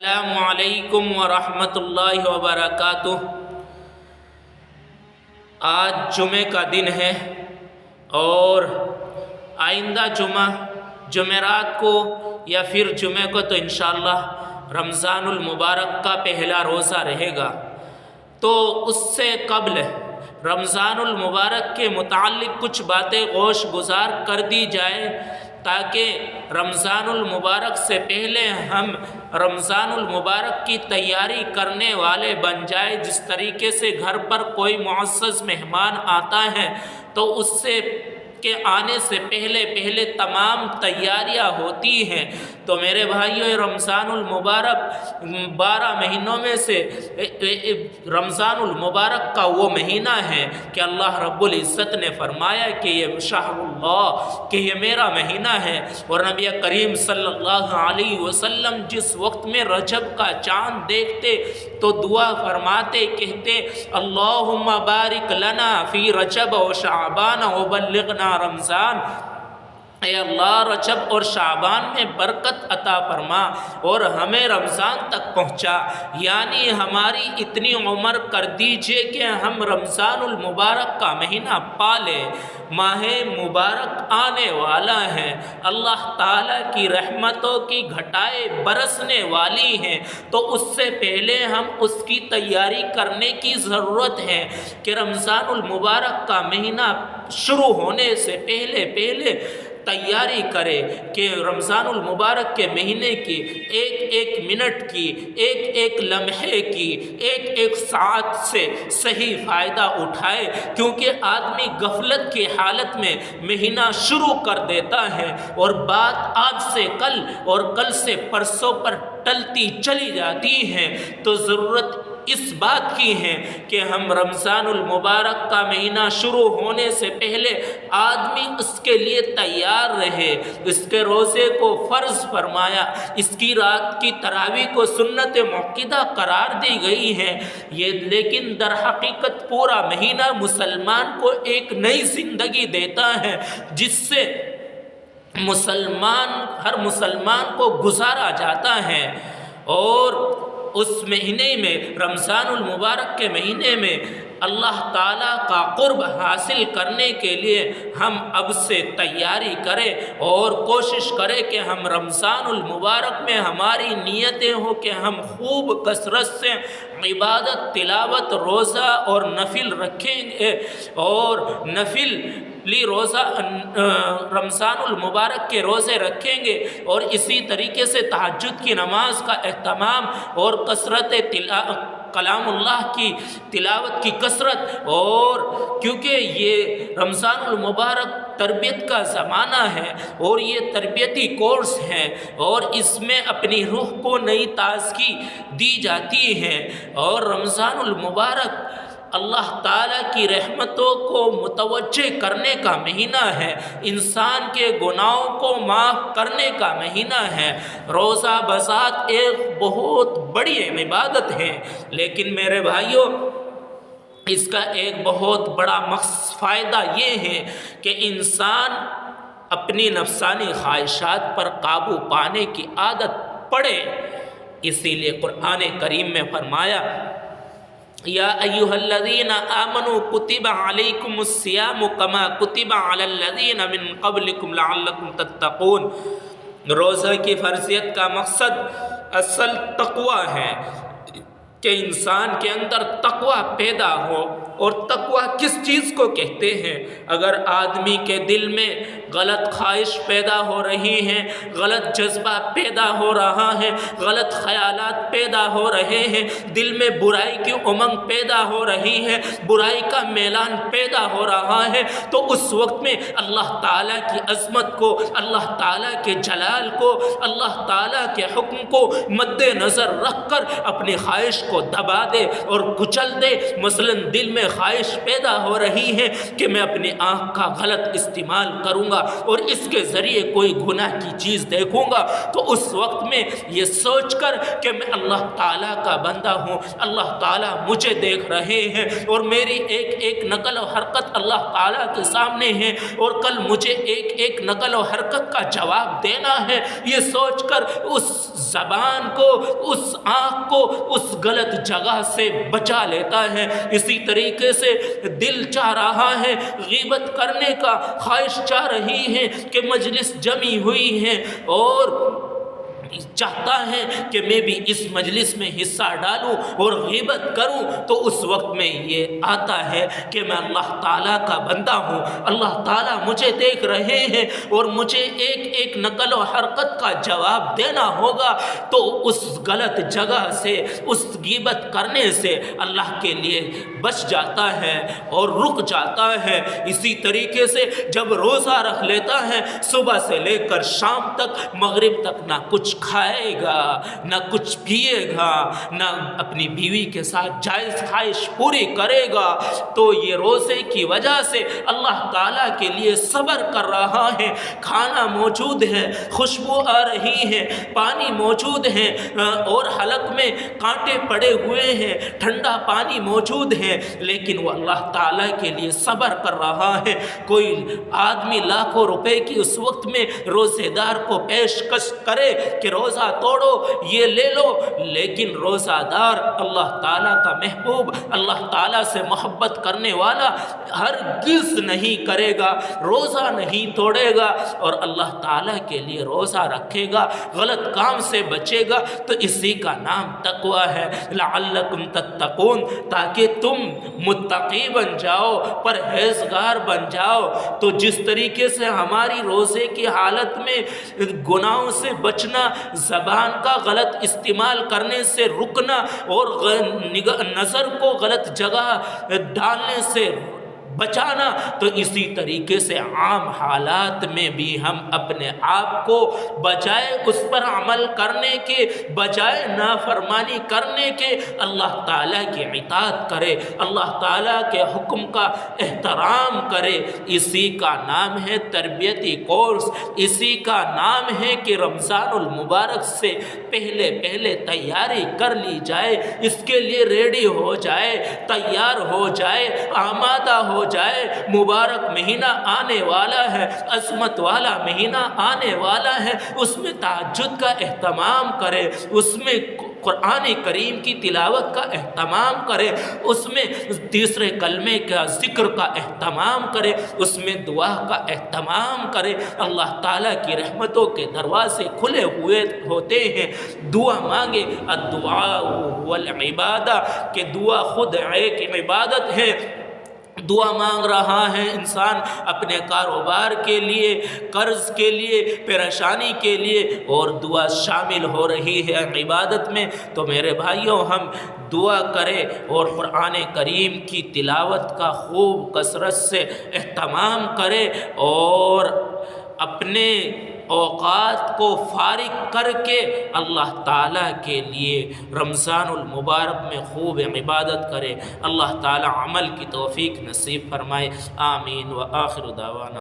السلام علیکم ورحمۃ اللہ وبرکاتہ۔ آج جمعے کا دن ہے اور آئندہ جمعرات کو یا پھر جمعے کو تو انشاءاللہ رمضان المبارک کا پہلا روزہ رہے گا، تو اس سے قبل رمضان المبارک کے متعلق کچھ باتیں گوش گزار کر دی جائے تاکہ رمضان المبارک سے پہلے ہم رمضان المبارک کی تیاری کرنے والے بن جائے۔ جس طریقے سے گھر پر کوئی معزز مہمان آتا ہے تو اس سے کے آنے سے پہلے تمام تیاریاں ہوتی ہیں، تو میرے بھائیوں رمضان المبارک 12 مہینوں میں سے رمضان المبارک کا وہ مہینہ ہے کہ اللہ رب العزت نے فرمایا کہ یہ شہر اللہ، کہ یہ میرا مہینہ ہے۔ اور نبی کریم صلی اللہ علیہ وسلم جس وقت میں رجب کا چاند دیکھتے تو دعا فرماتے، کہتے اللہم بارک لنا فی رجب و شعبان وبلغنا رمضان، اے اللہ رجب اور شعبان میں برکت عطا فرما اور ہمیں رمضان تک پہنچا، یعنی ہماری اتنی عمر کر دیجئے کہ ہم رمضان المبارک کا مہینہ پالے۔ ماہ مبارک آنے والا ہے، اللہ تعالیٰ کی رحمتوں کی گھٹائیں برسنے والی ہیں، تو اس سے پہلے ہم اس کی تیاری کرنے کی ضرورت ہے کہ رمضان المبارک کا مہینہ شروع ہونے سے پہلے تیاری کرے کہ رمضان المبارک کے مہینے کی ایک منٹ کی، ایک لمحے کی، ایک ساعت سے صحیح فائدہ اٹھائے، کیونکہ آدمی غفلت کی حالت میں مہینہ شروع کر دیتا ہے اور بات آج سے کل اور کل سے پرسوں پر ٹلتی چلی جاتی ہے۔ تو ضرورت اس بات کی ہے کہ ہم رمضان المبارک کا مہینہ شروع ہونے سے پہلے آدمی اس کے لیے تیار رہے۔ اس کے روزے کو فرض فرمایا، اس کی رات کی تراویح کو سنت موقدہ قرار دی گئی ہے، لیکن در حقیقت پورا مہینہ مسلمان کو ایک نئی زندگی دیتا ہے جس سے ہر مسلمان کو گزارا جاتا ہے۔ اور اس مہینے میں رمضان المبارک کے مہینے میں اللہ تعالیٰ کا قرب حاصل کرنے کے لیے ہم اب سے تیاری کریں اور کوشش کریں کہ ہم رمضان المبارک میں ہماری نیتیں ہوں کہ ہم خوب کثرت سے عبادت، تلاوت، روزہ اور نفل رکھیں گے، اور نفلی روزہ رمضان المبارک کے روزے رکھیں گے، اور اسی طریقے سے تہجد کی نماز کا اہتمام اور کثرت کلام اللہ کی تلاوت کی کثرت، اور کیونکہ یہ رمضان المبارک تربیت کا زمانہ ہے اور یہ تربیتی کورس ہے اور اس میں اپنی روح کو نئی تازگی دی جاتی ہے۔ اور رمضان المبارک اللہ تعالیٰ کی رحمتوں کو متوجہ کرنے کا مہینہ ہے، انسان کے گناہوں کو معاف کرنے کا مہینہ ہے۔ روزہ بذات ایک بہت بڑی عبادت ہے، لیکن میرے بھائیوں اس کا ایک بہت بڑا فائدہ یہ ہے کہ انسان اپنی نفسانی خواہشات پر قابو پانے کی عادت پڑے۔ اسی لیے قرآن کریم میں فرمایا یا ایھا الذین آمنوا کتب علیکم الصیام کما کتب علی الذین من قبلکم لعلکم تتقون۔ روزہ کی فرضیت کا مقصد اصل تقوی ہے کہ انسان کے اندر تقوی پیدا ہو، اور تقوی کس چیز کو کہتے ہیں؟ اگر آدمی کے دل میں غلط خواہش پیدا ہو رہی ہے، غلط جذبہ پیدا ہو رہا ہے، غلط خیالات پیدا ہو رہے ہیں، دل میں برائی کی امنگ پیدا ہو رہی ہے، برائی کا میلان پیدا ہو رہا ہے، تو اس وقت میں اللہ تعالیٰ کی عظمت کو، اللہ تعالیٰ کے جلال کو، اللہ تعالیٰ کے حکم کو مد نظر رکھ کر اپنی خواہش کو دبا دے اور کچل دے۔ مثلاً دل میں خواہش پیدا ہو رہی ہے کہ میں اپنی آنکھ کا غلط استعمال کروں گا، اور اس کے ذریعے کوئی گناہ کی چیز دیکھوں گا تو اس وقت میں یہ سوچ کر کہ میں اللہ تعالیٰ کا بندہ ہوں، اللہ تعالیٰ مجھے دیکھ رہے ہیں اور میری ایک ایک نقل و حرکت اللہ تعالیٰ کے سامنے ہے اور کل مجھے ایک ایک نقل و حرکت کا جواب دینا ہے، یہ سوچ کر اس زبان کو، اس آنکھ کو اس غلط جگہ سے بچا لیتا ہے۔ اسی طریقے سے دل چاہ رہا ہے غیبت کرنے کا، خواہش چاہ رہی ہے کہ مجلس جمی ہوئی ہے اور چاہتا ہے کہ میں بھی اس مجلس میں حصہ ڈالوں اور غیبت کروں، تو اس وقت میں یہ آتا ہے کہ میں اللہ تعالیٰ کا بندہ ہوں، اللہ تعالیٰ مجھے دیکھ رہے ہیں اور مجھے ایک ایک نقل و حرکت کا جواب دینا ہوگا، تو اس غلط جگہ سے، اس غیبت کرنے سے اللہ کے لیے بچ جاتا ہے اور رک جاتا ہے۔ اسی طریقے سے جب روزہ رکھ لیتا ہے، صبح سے لے کر شام تک، مغرب تک نہ کچھ کھائے گا، نہ کچھ پیے گا، نہ اپنی بیوی کے ساتھ جائز خواہش پوری کرے گا، تو یہ روزے کی وجہ سے اللہ تعالیٰ کے لیے صبر کر رہا ہے۔ کھانا موجود ہے، خوشبو آ رہی ہے، پانی موجود ہے اور حلق میں کانٹے پڑے ہوئے ہیں، ٹھنڈا پانی موجود ہے، لیکن وہ اللہ تعالیٰ کے لیے صبر کر رہا ہے۔ کوئی آدمی لاکھوں روپے کی اس وقت میں روزے دار کو پیشکش کرے کہ روزہ توڑو، یہ لے لو، لیکن روزہ دار، اللہ تعالیٰ کا محبوب، اللہ تعالیٰ سے محبت کرنے والا ہرگز نہیں کرے گا، روزہ نہیں توڑے گا اور اللہ تعالیٰ کے لیے روزہ رکھے گا، غلط کام سے بچے گا، تو اسی کا نام تقوی ہے۔ لعلکم تتقون، تاکہ تم متقی بن جاؤ، پرہیزگار بن جاؤ۔ تو جس طریقے سے ہماری روزے کی حالت میں گناہوں سے بچنا، زبان کا غلط استعمال کرنے سے رکنا اور نظر کو غلط جگہ ڈالنے سے بچانا، تو اسی طریقے سے عام حالات میں بھی ہم اپنے آپ کو بجائے اس پر عمل کرنے کے، بجائے نافرمانی کرنے کے، اللہ تعالیٰ کی اطاعت کرے، اللہ تعالیٰ کے حکم کا احترام کرے۔ اسی کا نام ہے تربیتی کورس، اسی کا نام ہے کہ رمضان المبارک سے پہلے پہلے تیاری کر لی جائے، اس کے لیے ریڈی ہو جائے، تیار ہو جائے، آمادہ ہو جائے۔ مبارک مہینہ آنے والا ہے، عظمت والا مہینہ آنے والا ہے، اس میں تہجد کا اہتمام کرے، اس میں قرآن کریم کی تلاوت کا اہتمام کرے، اس میں تیسرے کلمے کا ذکر کا اہتمام کرے، اس میں دعا کا اہتمام کرے۔ اللہ تعالیٰ کی رحمتوں کے دروازے کھلے ہوئے ہوتے ہیں، دعا مانگے۔ الدعاء والعبادہ، کہ دعا خود ایک عبادت ہے۔ دعا مانگ رہا ہے انسان اپنے کاروبار کے لیے، قرض کے لیے، پریشانی کے لیے، اور دعا شامل ہو رہی ہے عبادت میں، تو میرے بھائیوں ہم دعا کریں اور قرآن کریم کی تلاوت کا خوب کثرت سے اہتمام کریں اور اپنے اوقات کو فارغ کر کے اللہ تعالیٰ کے لیے رمضان المبارک میں خوب عبادت کرے۔ اللہ تعالیٰ عمل کی توفیق نصیب فرمائے۔ آمین۔ وآخر دعوانا